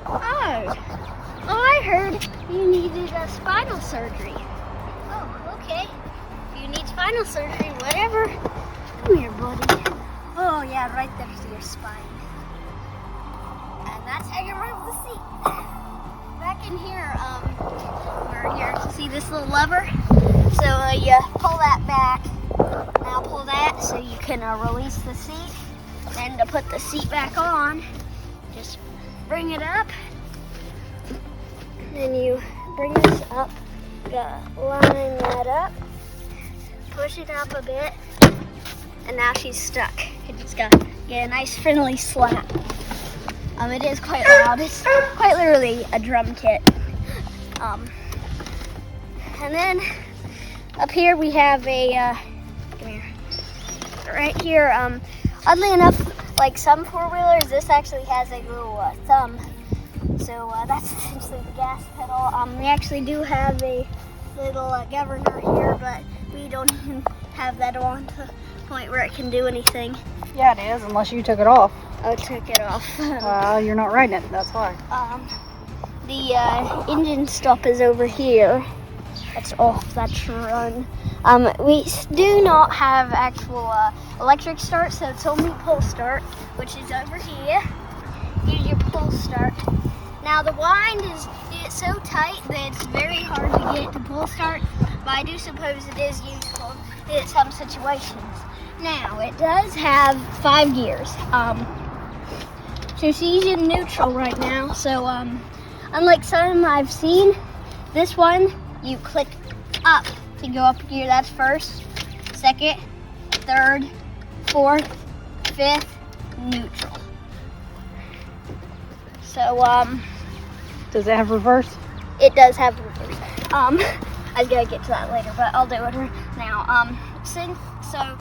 Oh, I heard you needed a spinal surgery. Oh, okay. If you need spinal surgery, whatever. Come here, buddy. Oh, yeah, right there's your spine. And that's how you remove the seat. Back in here, we're here. See this little lever? So you pull that back. Now pull that so you can release the seat. And to put the seat back on, just bring it up. Then you bring this up. Line that up. Push it up a bit. And now she's stuck. You just got to get a nice friendly slap. It is quite loud. It's quite literally a drum kit. And then up here we have a, come here, right here, oddly enough, like some four-wheelers, this actually has a little thumb. So that's essentially the gas pedal. We actually do have a little governor here, but we don't even have that on to the point where it can do anything. Yeah, it is, unless you took it off. I took it off. Well, you're not riding it, that's why. The engine stop is over here. That's off, that's run. We do not have actual electric start, so it's only pull start, which is over here. Here's your pull start. Now the wind is so tight that it's very hard to get it to pull start, but I do suppose it is useful in some situations. Now, it does have 5 gears. So she's in neutral right now, so unlike some I've seen, this one, you click up to go up a gear. That's first, second, third, fourth, fifth, neutral. So, does it have reverse? It does have reverse. I was gonna get to that later, but I'll do it now. So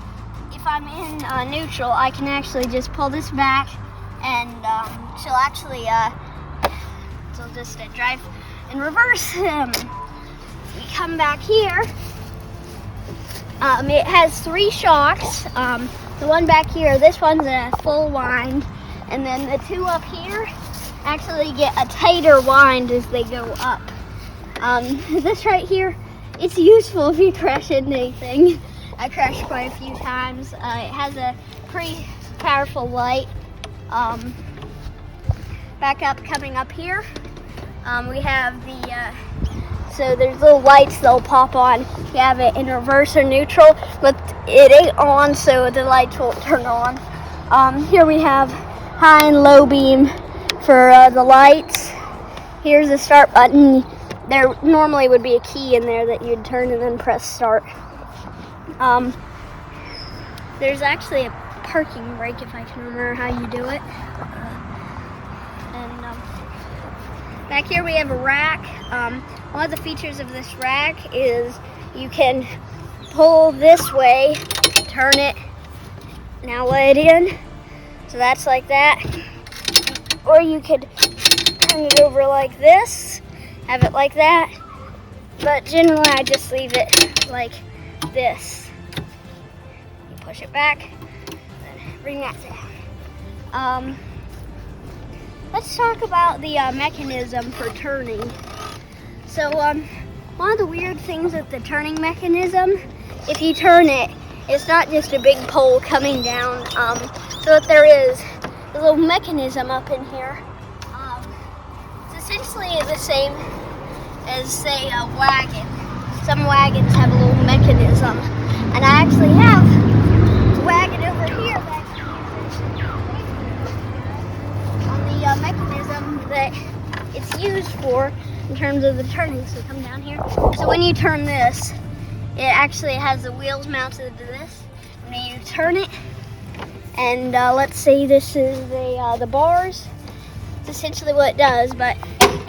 if I'm in neutral, I can actually just pull this back, and she'll actually, she'll just drive in reverse. We come back here. It has 3 shocks. The one back here, this one's a full wind, and then the 2 up here actually get a tighter wind as they go up. This right here, it's useful if you crash into anything. I crashed quite a few times. It has a pretty powerful light. Back up, coming up here, we have the, so there's little lights that'll pop on. You have it in reverse or neutral, but it ain't on, so the lights won't turn on. Here we have high and low beam for the lights. Here's the start button. There normally would be a key in there that you'd turn and then press start. There's actually a parking brake, if I can remember how you do it. Back here we have a rack. One of the features of this rack is you can pull this way, turn it, now let it in. So that's like that. Or you could turn it over like this, have it like that. But generally I just leave it like this. You push it back, then bring that down. Let's talk about the mechanism for turning. So one of the weird things with the turning mechanism, if you turn it, it's not just a big pole coming down. So what there is a little mechanism up in here. It's essentially the same as, say, a wagon. Some wagons have a little mechanism, and I actually have a wagon over here that on the mechanism that it's used for in terms of the turning. So come down here. So when you turn this, it actually has the wheels mounted to this. And then you turn it, and let's say this is the bars. It's essentially what it does, but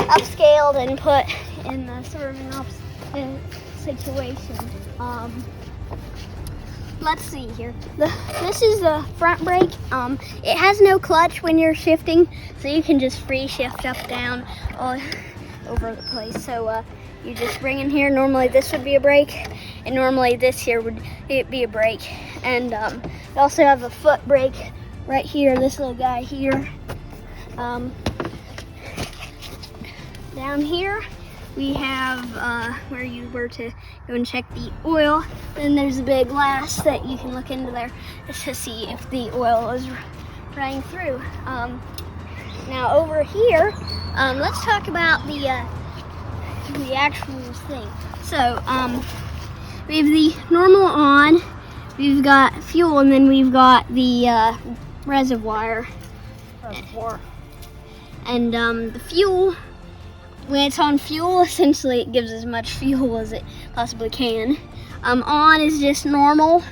upscaled and put in the sort of an opposite situation. Let's see here. This is the front brake. It has no clutch when you're shifting, so you can just free shift up, down, all over the place. So you just bring in here. Normally this would be a brake, and normally this here would be a brake. And you also have a foot brake right here, this little guy here. Down here, we have where you were to go and check the oil. Then there's a big glass that you can look into there to see if the oil is running through. Now over here, let's talk about the actual thing. So we have the normal on, we've got fuel, and then we've got the reservoir. And the fuel, when it's on fuel, essentially it gives as much fuel as it possibly can. On is just normal,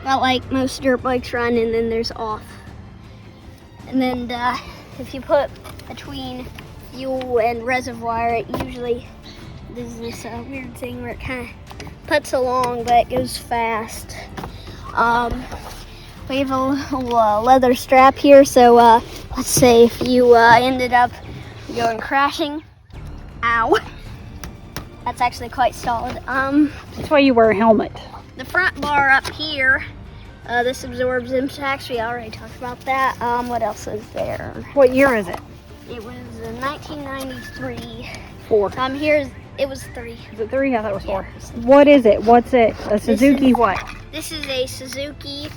not like most dirt bikes run, and then there's off. And then if you put between fuel and reservoir, it usually does this weird thing where it kind of puts along, but it goes fast. We have a little leather strap here, so let's say if you ended up going crashing, ow, that's actually quite solid. That's why you wear a helmet. The front bar up here, this absorbs impacts. We already talked about that. What else is there? What year is it? It was 1993. 4. It was 3. Is it 3? I thought it was 4. Yeah. What is it? What's it? A Suzuki what? This is a Suzuki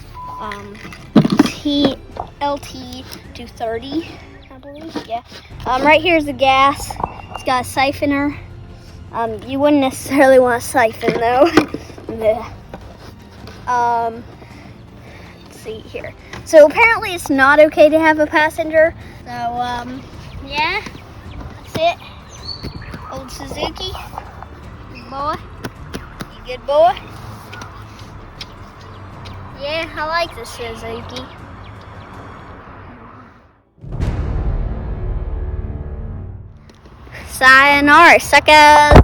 LT230, I believe. Yeah. Right here's the gas. It's got a siphoner. You wouldn't necessarily want a siphon though. Let's see here. So apparently it's not okay to have a passenger. So yeah, that's it. Old Suzuki. Good boy. You good boy? Yeah, I like the Suzuki. Sayonara, suckers.